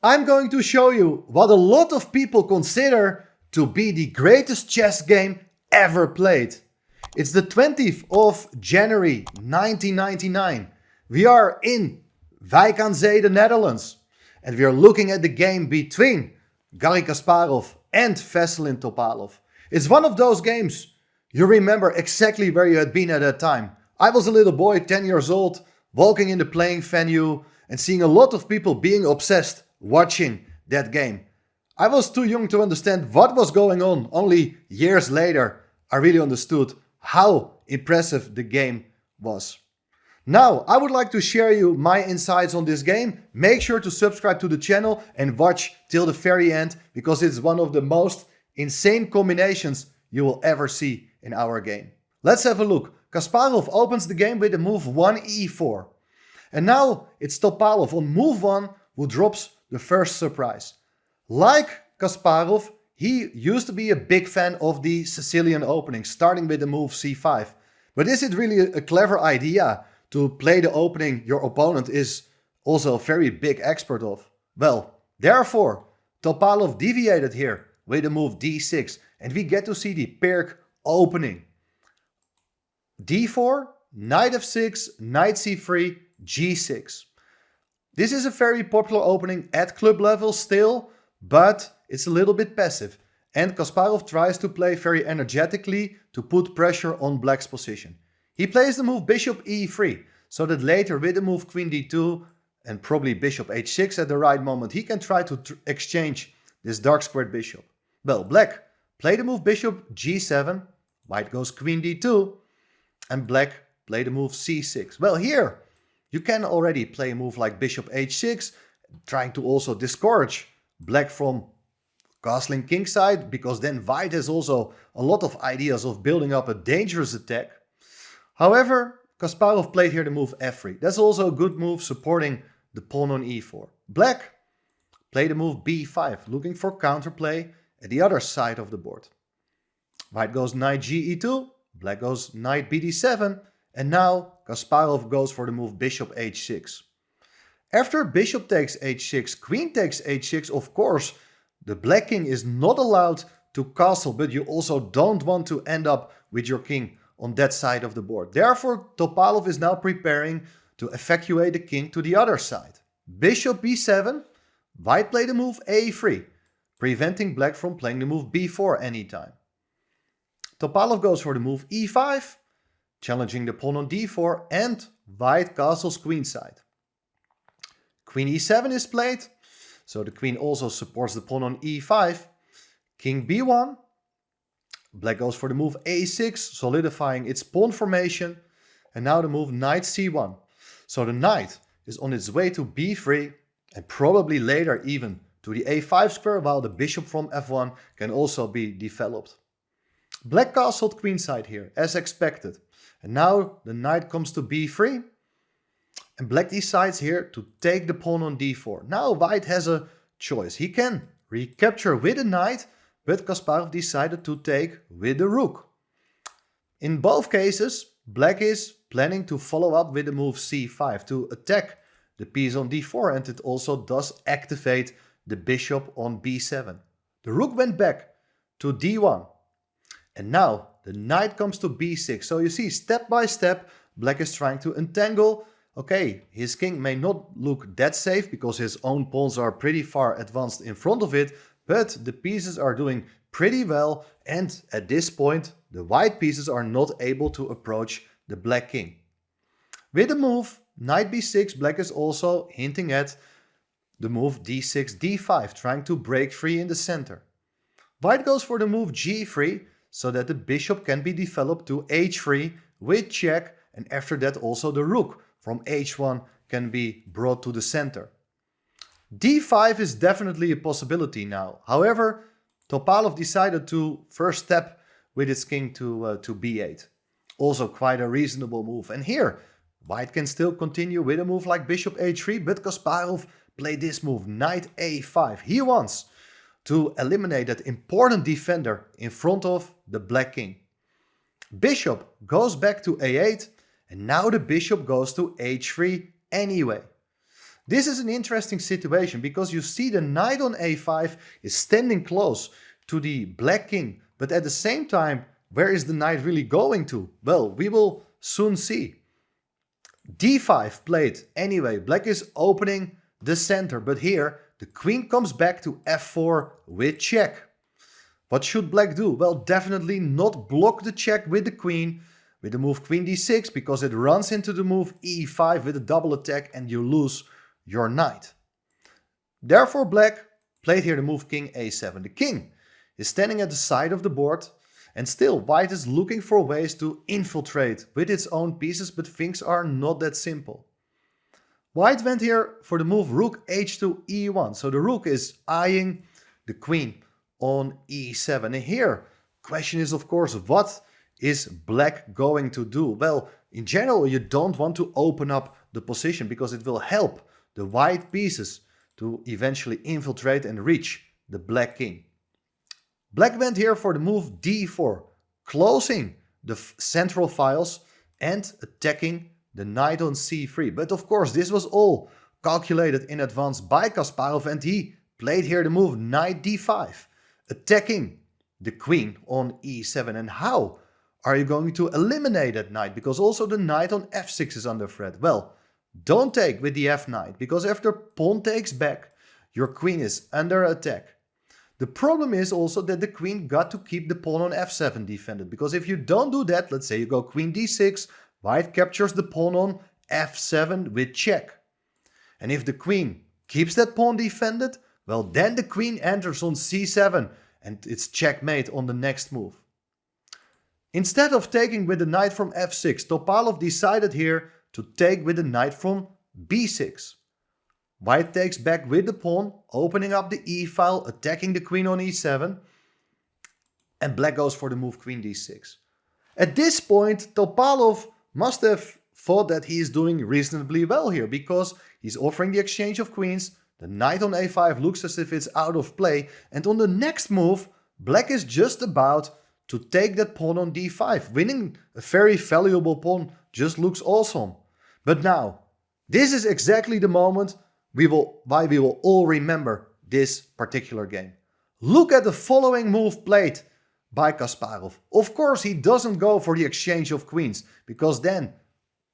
I'm going to show you what a lot of people consider to be the greatest chess game ever played. It's the 20th of January 1999. We are in Wijk aan Zee, the Netherlands. And we are looking at the game between Garry Kasparov and Veselin Topalov. It's one of those games you remember exactly where you had been at that time. I was a little boy, 10 years old, walking in the playing venue and seeing a lot of people being obsessed watching that game. I was too young to understand what was going on. Only years later, I really understood how impressive the game was. Now, I would like to share you my insights on this game. Make sure to subscribe to the channel and watch till the very end, because it's one of the most insane combinations you will ever see in our game. Let's have a look. Kasparov opens the game with the move 1e4. And now it's Topalov on move 1 who drops the first surprise. Like Kasparov, he used to be a big fan of the Sicilian opening, starting with the move c5. But is it really a clever idea to play the opening your opponent is also a very big expert of? Well, therefore, Topalov deviated here with the move d6, and we get to see the paired opening. d4, knight f6, knight c3, g6. This is a very popular opening at club level still, but it's a little bit passive. And Kasparov tries to play very energetically to put pressure on black's position. He plays the move bishop e3, so that later with the move queen d2 and probably bishop h6 at the right moment, he can try to exchange this dark squared bishop. Well, black played the move bishop g7, white goes queen d2, and black played the move c6. Well, here you can already play a move like bishop h6, trying to also discourage black from castling kingside, because then white has also a lot of ideas of building up a dangerous attack. However, Kasparov played here the move f3. That's also a good move supporting the pawn on e4. Black played the move b5, looking for counterplay at the other side of the board. White goes knight ge2, black goes knight bd7, and now Kasparov goes for the move bishop h6. After bishop takes h6, queen takes h6, of course, the black king is not allowed to castle, but you also don't want to end up with your king on that side of the board. Therefore, Topalov is now preparing to evacuate the king to the other side. Bishop b7, white played the move a3, preventing black from playing the move b4 anytime. Topalov goes for the move e5, challenging the pawn on d4, and white castles queenside. Queen e7 is played, so the queen also supports the pawn on e5. King b1, black goes for the move a6, solidifying its pawn formation, and now the move knight c1. So the knight is on its way to b3, and probably later even to the a5 square, while the bishop from f1 can also be developed. Black castled queenside here, as expected. And now the knight comes to b3. And black decides here to take the pawn on d4. Now white has a choice. He can recapture with the knight, but Kasparov decided to take with the rook. In both cases, black is planning to follow up with the move c5 to attack the piece on d4, and it also does activate the bishop on b7. The rook went back to d1. And now the knight comes to b6. So you see, step by step, black is trying to entangle. Okay, his king may not look that safe because his own pawns are pretty far advanced in front of it, but the pieces are doing pretty well, and at this point the white pieces are not able to approach the black king. With the move knight b6, black is also hinting at the move d6, d5, trying to break free in the center. White goes for the move g3, so that the bishop can be developed to h3 with check, and after that also the rook from h1 can be brought to the center. d5 is definitely a possibility now. However, Topalov decided to first step with his king to b8. Also quite a reasonable move. And here, white can still continue with a move like bishop h3, but Kasparov played this move, knight a5. He wants to eliminate that important defender in front of the black king. Bishop goes back to a8, and now the bishop goes to h3 anyway. This is an interesting situation because you see the knight on a5 is standing close to the black king, but at the same time, where is the knight really going to? Well, we will soon see. d5 played anyway. Black is opening the center, but here the queen comes back to f4 with check. What should black do? Well, definitely not block the check with the queen, with the move queen d6, because it runs into the move e5 with a double attack and you lose your knight. Therefore, black played here the move king a7. The king is standing at the side of the board, and still white is looking for ways to infiltrate with its own pieces, but things are not that simple. White went here for the move rook h2 e1, so the rook is eyeing the queen on e7. And here, question is of course, what is black going to do? Well, in general, you don't want to open up the position because it will help the white pieces to eventually infiltrate and reach the black king. Black went here for the move d4, closing the central files and attacking the knight on c3. But of course, this was all calculated in advance by Kasparov, and he played here the move knight d5, attacking the queen on e7. And how are you going to eliminate that knight? Because also the knight on f6 is under threat. Well, don't take with the f knight, because after pawn takes back, your queen is under attack. The problem is also that the queen got to keep the pawn on f7 defended, because if you don't do that, let's say you go queen d6, white captures the pawn on f7 with check. And if the queen keeps that pawn defended, well, then the queen enters on c7 and it's checkmate on the next move. Instead of taking with the knight from f6, Topalov decided here to take with the knight from b6. White takes back with the pawn, opening up the e-file, attacking the queen on e7, and black goes for the move queen d6. At this point, Topalov must have thought that he is doing reasonably well here, because he's offering the exchange of queens, the knight on a5 looks as if it's out of play, and on the next move, black is just about to take that pawn on d5. Winning a very valuable pawn just looks awesome. But now, this is exactly the moment why we will all remember this particular game. Look at the following move played by Kasparov. Of course, he doesn't go for the exchange of queens, because then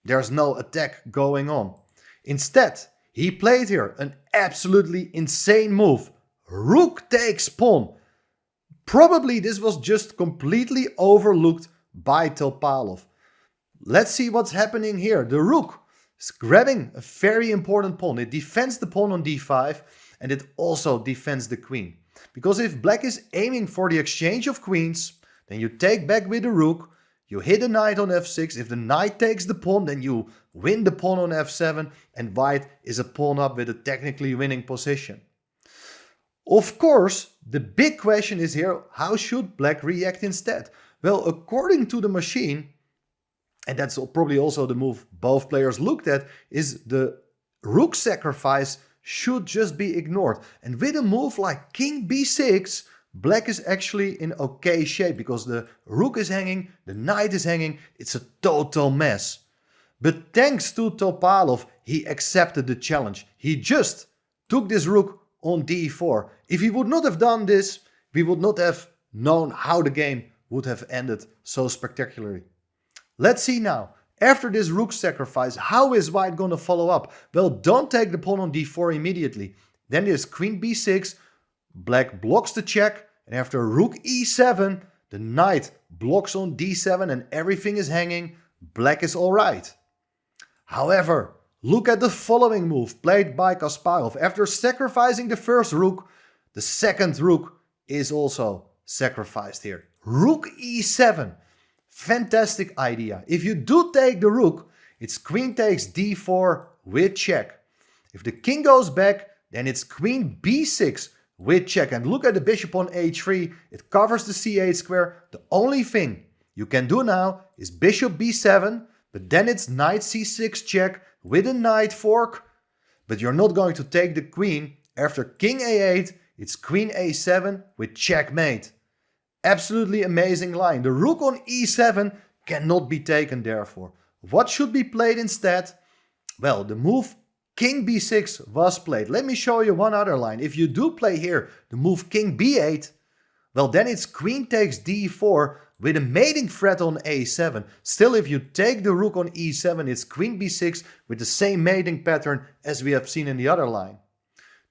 there's no attack going on. Instead, he played here an absolutely insane move. Rook takes pawn. Probably this was just completely overlooked by Topalov. Let's see what's happening here. The rook is grabbing a very important pawn. It defends the pawn on d5 and it also defends the queen. Because if black is aiming for the exchange of queens, then you take back with the rook, you hit the knight on f6. If the knight takes the pawn, then you win the pawn on f7 and white is a pawn up with a technically winning position. Of course, the big question is here, how should black react instead? Well, according to the machine, and that's probably also the move both players looked at, is the rook sacrifice should just be ignored. And with a move like king b6, black is actually in okay shape, because the rook is hanging, the knight is hanging, it's a total mess. But thanks to Topalov, he accepted the challenge. He just took this rook on d4. If he would not have done this, we would not have known how the game would have ended so spectacularly. Let's see now, after this rook sacrifice, how is white going to follow up? Well, don't take the pawn on d4 immediately. Then there's queen b6, black blocks the check, and after rook e7, the knight blocks on d7 and everything is hanging. Black is alright. However, look at the following move played by Kasparov. After sacrificing the first rook, the second rook is also sacrificed here. Rook e7. Fantastic idea. If you do take the rook, it's queen takes d4 with check. If the king goes back, then it's queen b6 with check. And look at the bishop on h3. It covers the c8 square. The only thing you can do now is bishop b7, but then it's knight c6 check with a knight fork. But you're not going to take the queen. After king a8, it's queen a7 with checkmate. Absolutely amazing line. The rook on e7 cannot be taken therefore. What should be played instead? Well, the move king b6 was played. Let me show you one other line. If you do play here the move king b8, well then it's queen takes d4 with a mating threat on a7. Still, if you take the rook on e7, it's queen b6 with the same mating pattern as we have seen in the other line.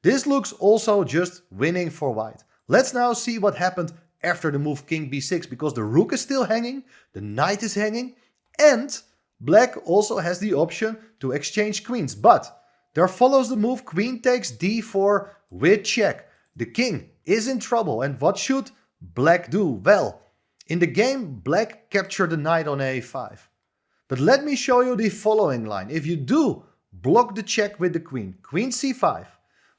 This looks also just winning for white. Let's now see what happened after the move king b6, because the rook is still hanging, the knight is hanging, and black also has the option to exchange queens. But there follows the move queen takes d4 with check. The king is in trouble, and what should black do? Well, in the game, black captured the knight on a5. But let me show you the following line. If you do block the check with the queen, queen c5,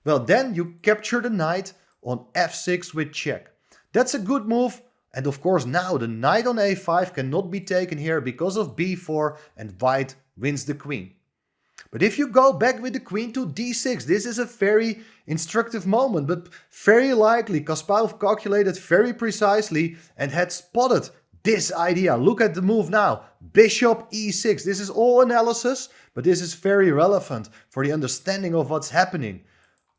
well then you capture the knight on f6 with check. That's a good move, and of course now the knight on a5 cannot be taken here because of b4, and white wins the queen. But if you go back with the queen to d6, this is a very instructive moment, but very likely Kasparov calculated very precisely and had spotted this idea. Look at the move now, bishop e6. This is all analysis, but this is very relevant for the understanding of what's happening.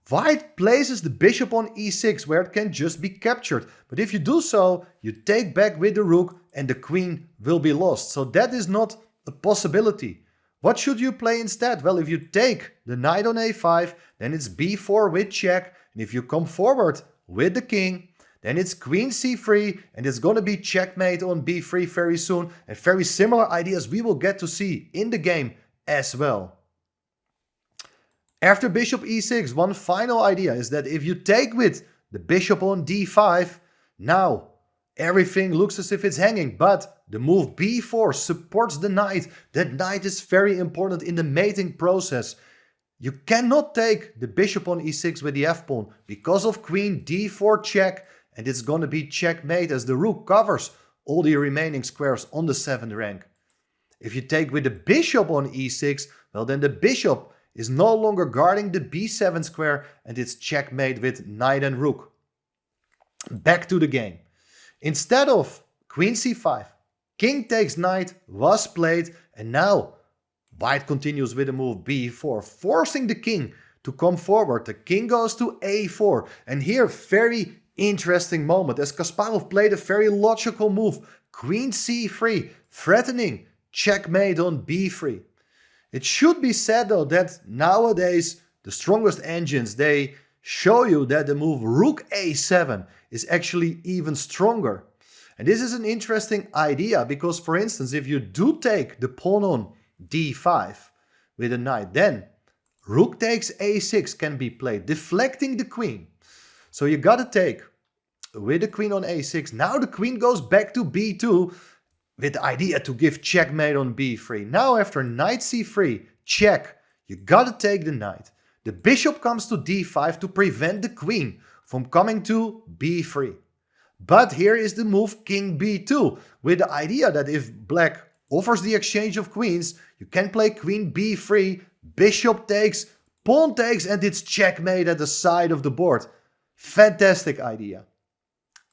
White places the bishop on e6 where it can just be captured, but if you do so, you take back with the rook and the queen will be lost. So that is not a possibility. What should you play instead? Well, if you take the knight on a5, then it's b4 with check, and if you come forward with the king, then it's queen c3, and it's going to be checkmate on b3 very soon, and very similar ideas we will get to see in the game as well. After bishop e6, one final idea is that if you take with the bishop on d5, now everything looks as if it's hanging, but the move b4 supports the knight. That knight is very important in the mating process. You cannot take the bishop on e6 with the f-pawn because of queen d4 check, and it's going to be checkmate as the rook covers all the remaining squares on the 7th rank. If you take with the bishop on e6, well then the bishop is no longer guarding the b7 square, and it's checkmate with knight and rook. Back to the game. Instead of queen c5, king takes knight was played, and now white continues with the move b4, forcing the king to come forward. The king goes to a4, and here very interesting moment as Kasparov played a very logical move, queen c3, threatening checkmate on b3. It should be said though that nowadays the strongest engines, they show you that the move rook a7 is actually even stronger. And this is an interesting idea because, for instance, if you do take the pawn on d5 with a knight, then rook takes a6 can be played, deflecting the queen. So you gotta take with the queen on a6. Now the queen goes back to b2 with the idea to give checkmate on b3. Now after knight c3, check, you gotta take the knight. The bishop comes to d5 to prevent the queen from coming to b3. But here is the move king b2 with the idea that if black offers the exchange of queens, you can play queen b3, bishop takes, pawn takes, and it's checkmate at the side of the board. Fantastic idea.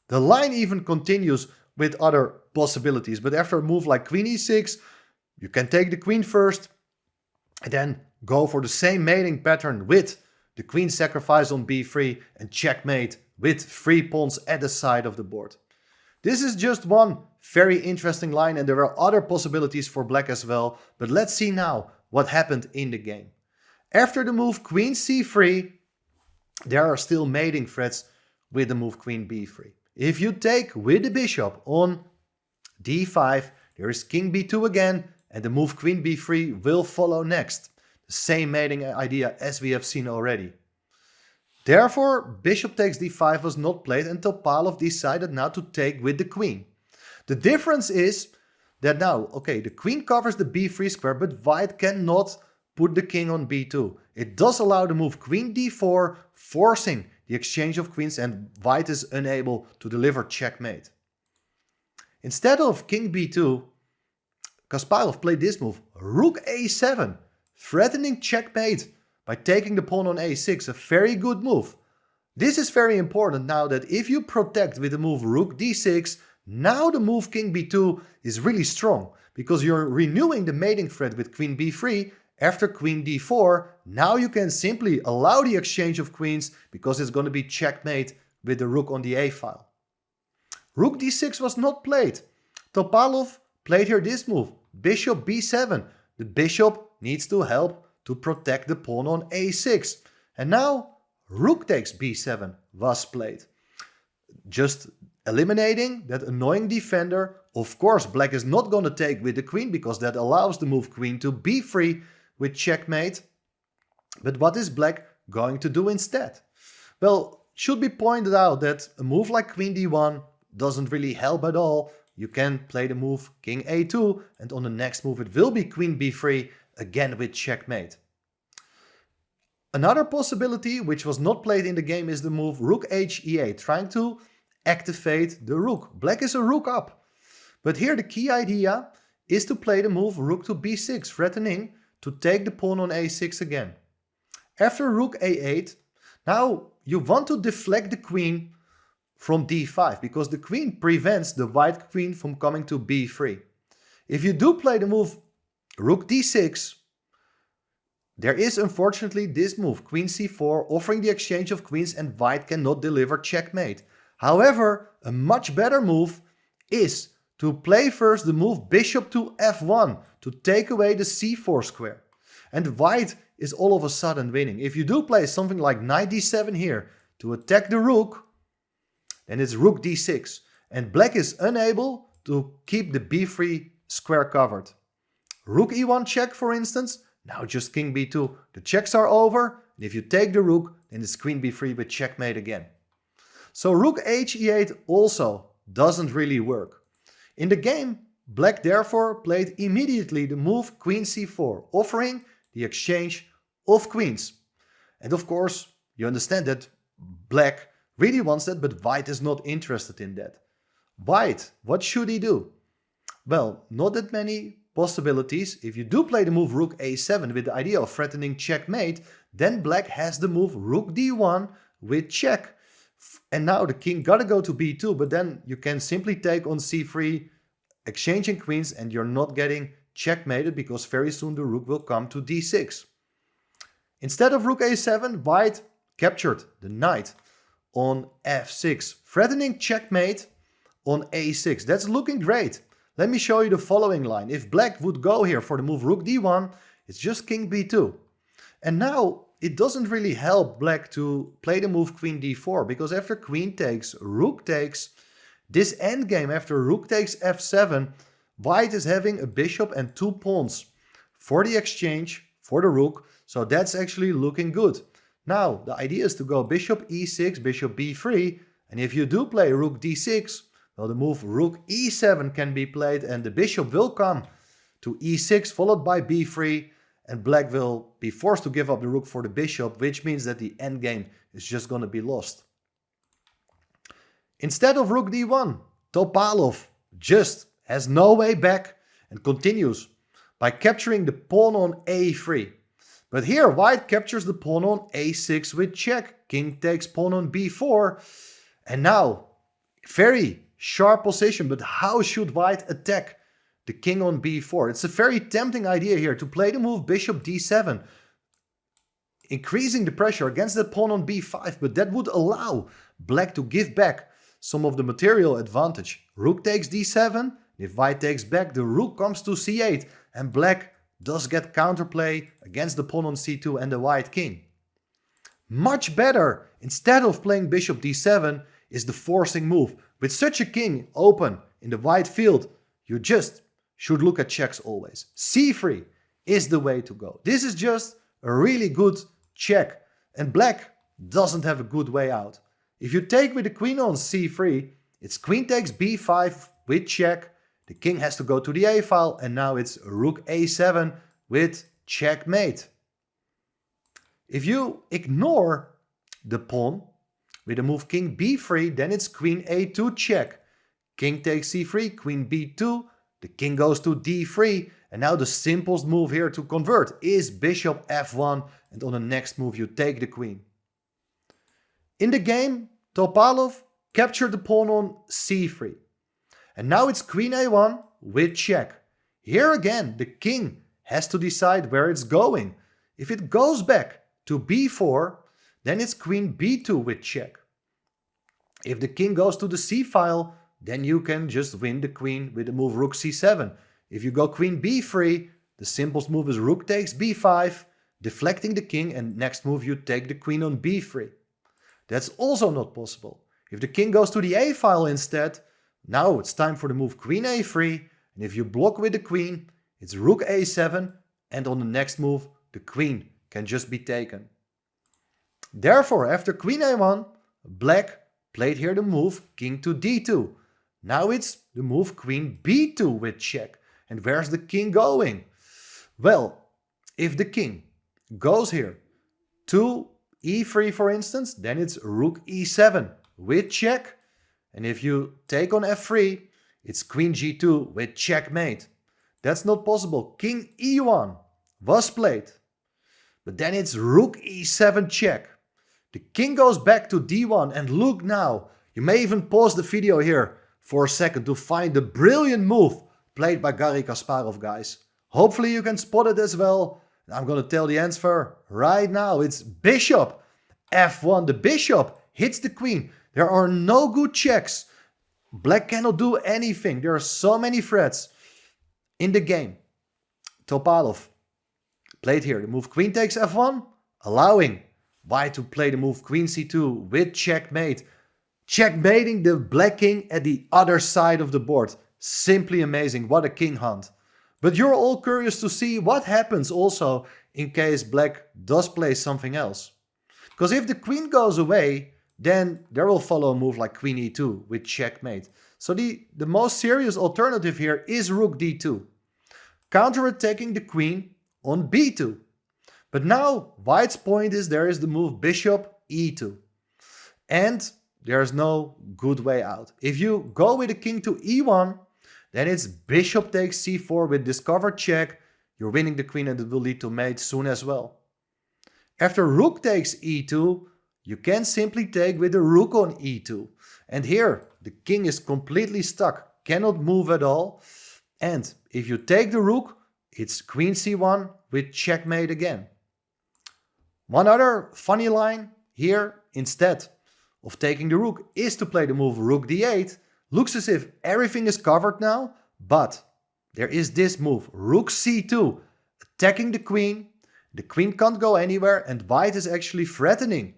The line even continues with other possibilities, but after a move like queen e6, you can take the queen first and then go for the same mating pattern with the queen sacrifice on b3 and checkmate with 3 pawns at the side of the board. This is just one very interesting line, and there are other possibilities for black as well, but let's see now what happened in the game. After the move queen c3, there are still mating threats with the move queen b3. If you take with the bishop on d5, there is king b2 again, and the move queen b3 will follow next. The same mating idea as we have seen already. Therefore, bishop takes d5 was not played, and Topalov decided now to take with the queen. The difference is that now, okay, the queen covers the b3 square, but white cannot put the king on b2. It does allow the move queen d4, forcing the exchange of queens, and white is unable to deliver checkmate. Instead of king b2, Kasparov played this move, rook a7, threatening checkmate by taking the pawn on a6, a very good move. This is very important now that if you protect with the move rook d6, now the move king b2 is really strong because you're renewing the mating threat with queen b3 after queen d4, now you can simply allow the exchange of queens because it's going to be checkmate with the rook on the a file. Rook d6 was not played. Topalov played here this move, bishop b7. The bishop needs to help to protect the pawn on a6. And now rook takes b7 was played. Just eliminating that annoying defender. Of course, black is not going to take with the queen because that allows the move queen to b3 with checkmate. But what is black going to do instead? Well, should be pointed out that a move like queen d1 doesn't really help at all. You can play the move king a2, and on the next move it will be queen b3, again with checkmate. Another possibility which was not played in the game is the move rook h e8, trying to activate the rook. Black is a rook up. But here the key idea is to play the move rook to b6, threatening to take the pawn on a6 again. After rook a8, now you want to deflect the queen from d5 because the queen prevents the white queen from coming to b3. If you do play the move rook d6, there is unfortunately this move, queen c4, offering the exchange of queens, and white cannot deliver checkmate. However, a much better move is to play first the move bishop to f1 to take away the c4 square. And white is all of a sudden winning. If you do play something like knight d7 here to attack the rook, then it's rook d6. And black is unable to keep the b3 square covered. Rook e1 check, for instance. Now just king b2. The checks are over. And if you take the rook, then it's queen b3 with checkmate again. So rook h e8 also doesn't really work. In the game, black therefore played immediately the move queen c4, offering the exchange of queens. And of course, you understand that black really wants that, but white is not interested in that. White, what should he do? Well, not that many possibilities. If you do play the move rook a7 with the idea of threatening checkmate, then black has the move rook d1 with check. And now the king gotta go to b2, but then you can simply take on c3, exchanging queens, and you're not getting checkmated because very soon the rook will come to d6. Instead of rook a7, white captured the knight on f6, threatening checkmate on a6. That's looking great. Let me show you the following line. If black would go here for the move rook d1, it's just king b2. And now it doesn't really help black to play the move queen d4, because after queen takes, rook takes, this endgame after rook takes f7, white is having a bishop and two pawns for the exchange for the rook, so that's actually looking good. Now the idea is to go bishop e6, bishop b3, and if you do play rook d6, well, the move rook e7 can be played and the bishop will come to e6 followed by b3, and black will be forced to give up the rook for the bishop, which means that the endgame is just going to be lost. Instead of rook d1, Topalov just has no way back and continues by capturing the pawn on a3. But here white captures the pawn on a6 with check. King takes pawn on b4. And now, very sharp position, but how should white attack the king on b4? It's a very tempting idea here to play the move bishop d7, increasing the pressure against that pawn on b5, but that would allow black to give back some of the material advantage. Rook takes d7. If white takes back, the rook comes to c8, and black does get counterplay against the pawn on c2 and the white king. Much better, instead of playing bishop d7, is the forcing move. With such a king open in the white field, you just should look at checks always. c3 is the way to go. This is just a really good check, and black doesn't have a good way out. If you take with the queen on c3, it's queen takes b5 with check. The king has to go to the a file, and now it's rook a7 with checkmate. If you ignore the pawn with the move king b3, then it's queen a2 check. King takes c3, queen b2, the king goes to d3, and now the simplest move here to convert is bishop f1, and on the next move you take the queen. In the game, Topalov captured the pawn on c3. And now it's queen a1 with check. Here again, the king has to decide where it's going. If it goes back to b4, then it's queen b2 with check. If the king goes to the c file, then you can just win the queen with the move rook c7. If you go queen b3, the simplest move is rook takes b5, deflecting the king, and next move you take the queen on b3. That's also not possible. If the king goes to the a file instead, now it's time for the move queen a3, and if you block with the queen, it's rook a7, and on the next move, the queen can just be taken. Therefore, after queen a1, black played here the move king to d2. Now it's the move queen b2 with check. And where's the king going? Well, if the king goes here to e3 for instance, then it's rook e7 with check. And if you take on f3, it's queen g2 with checkmate. That's not possible. King e1 was played. But then it's rook e7 check. The king goes back to d1 and look now. You may even pause the video here for a second to find the brilliant move played by Garry Kasparov, guys. Hopefully you can spot it as well. I'm going to tell the answer right now. It's bishop f1. The bishop hits the queen. There are no good checks. Black cannot do anything. There are so many threats in the game. Topalov played here the move queen takes f1, allowing white to play the move queen c2 with checkmate. Checkmating the black king at the other side of the board. Simply amazing. What a king hunt. But you're all curious to see what happens also in case black does play something else. Because if the queen goes away, then there will follow a move like queen e2 with checkmate. So the most serious alternative here is rook d2. Counterattacking the queen on b2. But now white's point is there is the move bishop e2. And there's no good way out. If you go with the king to e1, then it's bishop takes c4 with discovered check. You're winning the queen and it will lead to mate soon as well. After rook takes e2, you can simply take with the rook on e2. And here, the king is completely stuck, cannot move at all. And if you take the rook, it's queen c1 with checkmate again. One other funny line here, instead of taking the rook, is to play the move rook d8. Looks as if everything is covered now, but there is this move, rook c2, attacking the queen. The queen can't go anywhere and white is actually threatening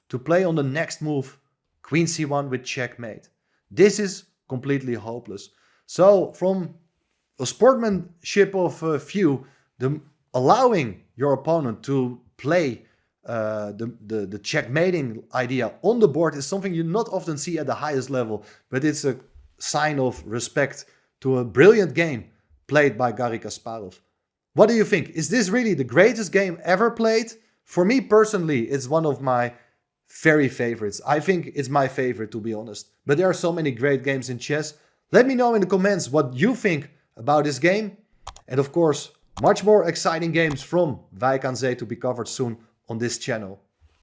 to play on the next move, queen c1 with checkmate. This is completely hopeless. So from a sportsmanship of view, allowing your opponent to play the checkmating idea on the board is something you not often see at the highest level, but it's a sign of respect to a brilliant game played by Garry Kasparov. What do you think? Is this really the greatest game ever played? For me personally, it's one of my very favorites. I think it's my favorite, to be honest. But there are so many great games in chess. Let me know in the comments what you think about this game. And of course, much more exciting games from Wijk aan Zee to be covered soon on this channel.